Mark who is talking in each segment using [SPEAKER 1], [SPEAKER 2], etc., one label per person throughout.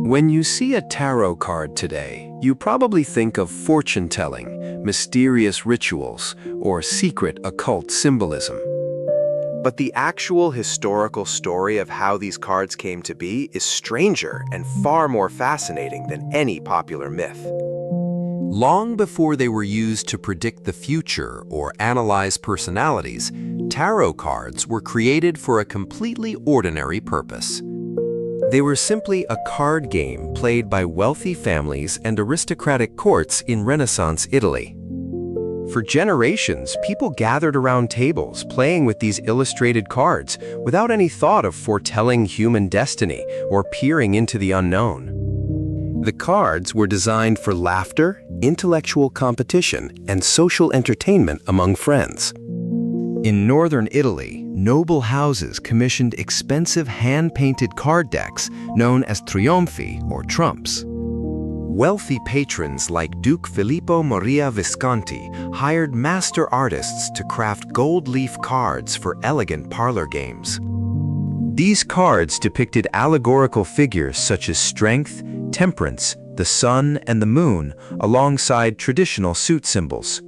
[SPEAKER 1] When you see a tarot card today, you probably think of fortune-telling, mysterious rituals, or secret occult symbolism.
[SPEAKER 2] But the actual historical story of how these cards came to be is stranger and far more fascinating than any popular myth.
[SPEAKER 3] Long before they were used to predict the future or analyze personalities, tarot cards were created for a completely ordinary purpose. They were simply a card game played by wealthy families and aristocratic courts in Renaissance Italy.
[SPEAKER 2] For generations, people gathered around tables playing with these illustrated cards without any thought of foretelling human destiny or peering into the unknown. The cards were designed for laughter, intellectual competition, and social entertainment among friends. In northern Italy, noble houses commissioned expensive hand-painted card decks known as Trionfi or trumps. Wealthy patrons like Duke Filippo Maria Visconti hired master artists to craft gold leaf cards for elegant parlor games. These cards depicted allegorical figures such as strength, temperance, the sun, and the moon, alongside traditional suit symbols.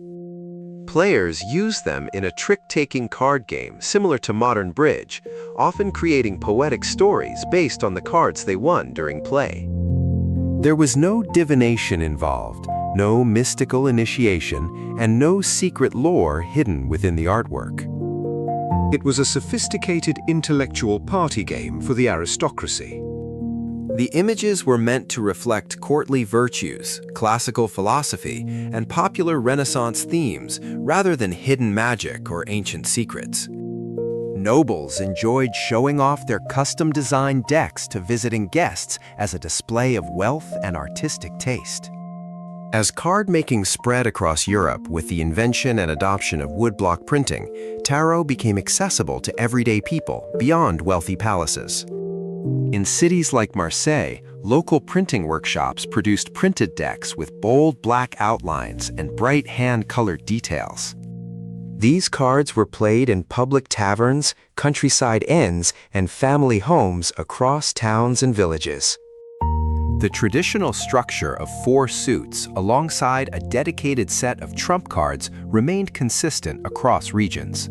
[SPEAKER 2] Players use them in a trick-taking card game similar to modern bridge, often creating poetic stories based on the cards they won during play. There was no divination involved, no mystical initiation, and no secret lore hidden within the artwork.
[SPEAKER 4] It was a sophisticated intellectual party game for the aristocracy.
[SPEAKER 2] The images were meant to reflect courtly virtues, classical philosophy, and popular Renaissance themes rather than hidden magic or ancient secrets. Nobles enjoyed showing off their custom-designed decks to visiting guests as a display of wealth and artistic taste. As card-making spread across Europe with the invention and adoption of woodblock printing, tarot became accessible to everyday people beyond wealthy palaces. In cities like Marseille, local printing workshops produced printed decks with bold black outlines and bright hand-colored details. These cards were played in public taverns, countryside inns, and family homes across towns and villages. The traditional structure of 4 suits alongside a dedicated set of trump cards remained consistent across regions.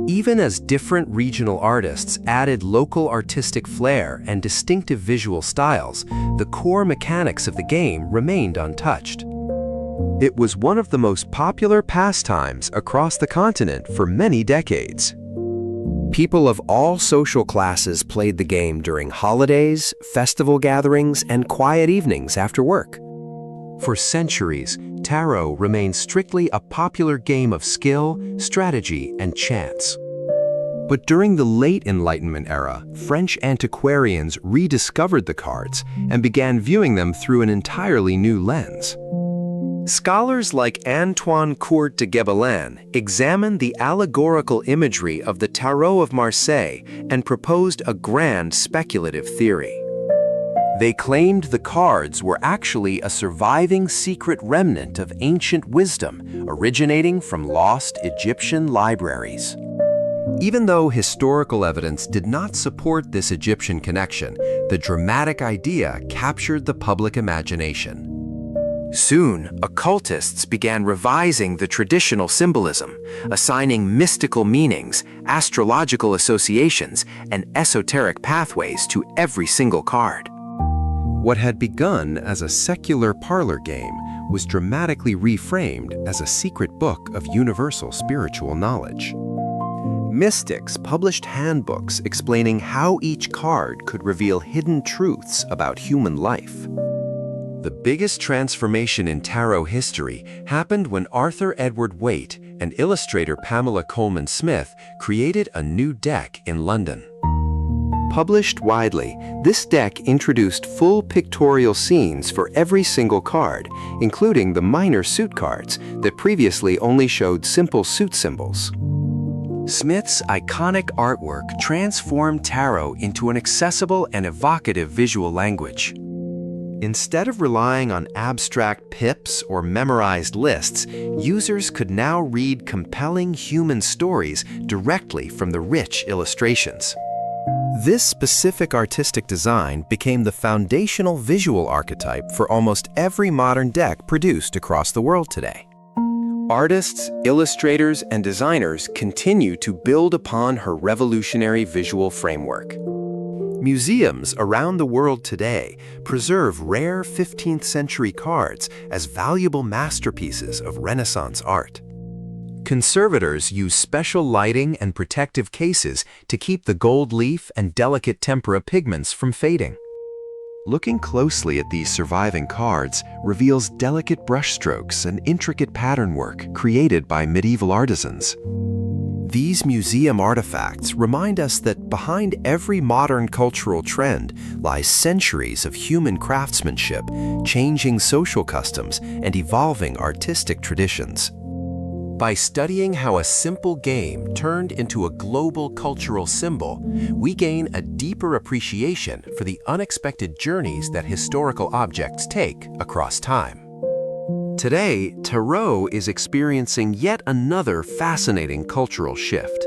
[SPEAKER 2] Even as different regional artists added local artistic flair and distinctive visual styles, the core mechanics of the game remained untouched. It was one of the most popular pastimes across the continent for many decades. People of all social classes played the game during holidays, festival gatherings, and quiet evenings after work. For centuries, tarot remained strictly a popular game of skill, strategy, and chance. But during the late Enlightenment era, French antiquarians rediscovered the cards and began viewing them through an entirely new lens. Scholars like Antoine Court de Gebelin examined the allegorical imagery of the Tarot of Marseille and proposed a grand speculative theory. They claimed the cards were actually a surviving secret remnant of ancient wisdom originating from lost Egyptian libraries. Even though historical evidence did not support this Egyptian connection, the dramatic idea captured the public imagination. Soon, occultists began revising the traditional symbolism, assigning mystical meanings, astrological associations, and esoteric pathways to every single card. What had begun as a secular parlor game was dramatically reframed as a secret book of universal spiritual knowledge. Mystics published handbooks explaining how each card could reveal hidden truths about human life. The biggest transformation in tarot history happened when Arthur Edward Waite and illustrator Pamela Colman Smith created a new deck in London. Published widely, this deck introduced full pictorial scenes for every single card, including the minor suit cards that previously only showed simple suit symbols. Smith's iconic artwork transformed tarot into an accessible and evocative visual language. Instead of relying on abstract pips or memorized lists, users could now read compelling human stories directly from the rich illustrations. This specific artistic design became the foundational visual archetype for almost every modern deck produced across the world today.
[SPEAKER 1] Artists, illustrators, and designers continue to build upon her revolutionary visual framework.
[SPEAKER 2] Museums around the world today preserve rare 15th century cards as valuable masterpieces of Renaissance art.
[SPEAKER 3] Conservators use special lighting and protective cases to keep the gold leaf and delicate tempera pigments from fading.
[SPEAKER 2] Looking closely at these surviving cards reveals delicate brushstrokes and intricate pattern work created by medieval artisans. These museum artifacts remind us that behind every modern cultural trend lies centuries of human craftsmanship, changing social customs, and evolving artistic traditions.
[SPEAKER 3] By studying how a simple game turned into a global cultural symbol, we gain a deeper appreciation for the unexpected journeys that historical objects take across time.
[SPEAKER 2] Today, tarot is experiencing yet another fascinating cultural shift.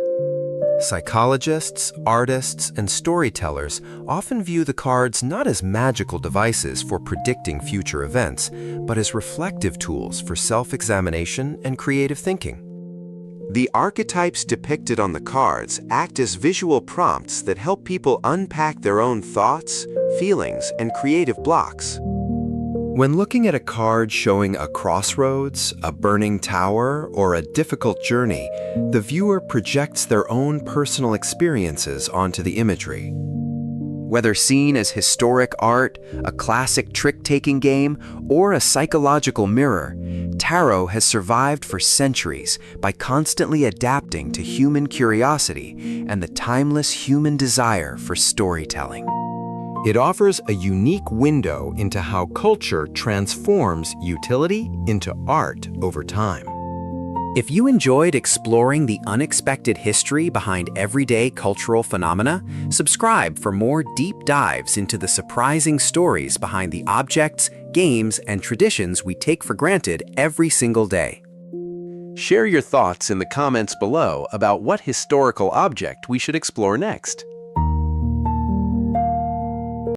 [SPEAKER 2] Psychologists, artists, and storytellers often view the cards not as magical devices for predicting future events, but as reflective tools for self-examination and creative thinking.
[SPEAKER 1] The archetypes depicted on the cards act as visual prompts that help people unpack their own thoughts, feelings, and creative blocks.
[SPEAKER 2] When looking at a card showing a crossroads, a burning tower, or a difficult journey, the viewer projects their own personal experiences onto the imagery. Whether seen as historic art, a classic trick-taking game, or a psychological mirror, tarot has survived for centuries by constantly adapting to human curiosity and the timeless human desire for storytelling. It offers a unique window into how culture transforms utility into art over time.
[SPEAKER 5] If you enjoyed exploring the unexpected history behind everyday cultural phenomena, subscribe for more deep dives into the surprising stories behind the objects, games, and traditions we take for granted every single day.
[SPEAKER 1] Share your thoughts in the comments below about what historical object we should explore next.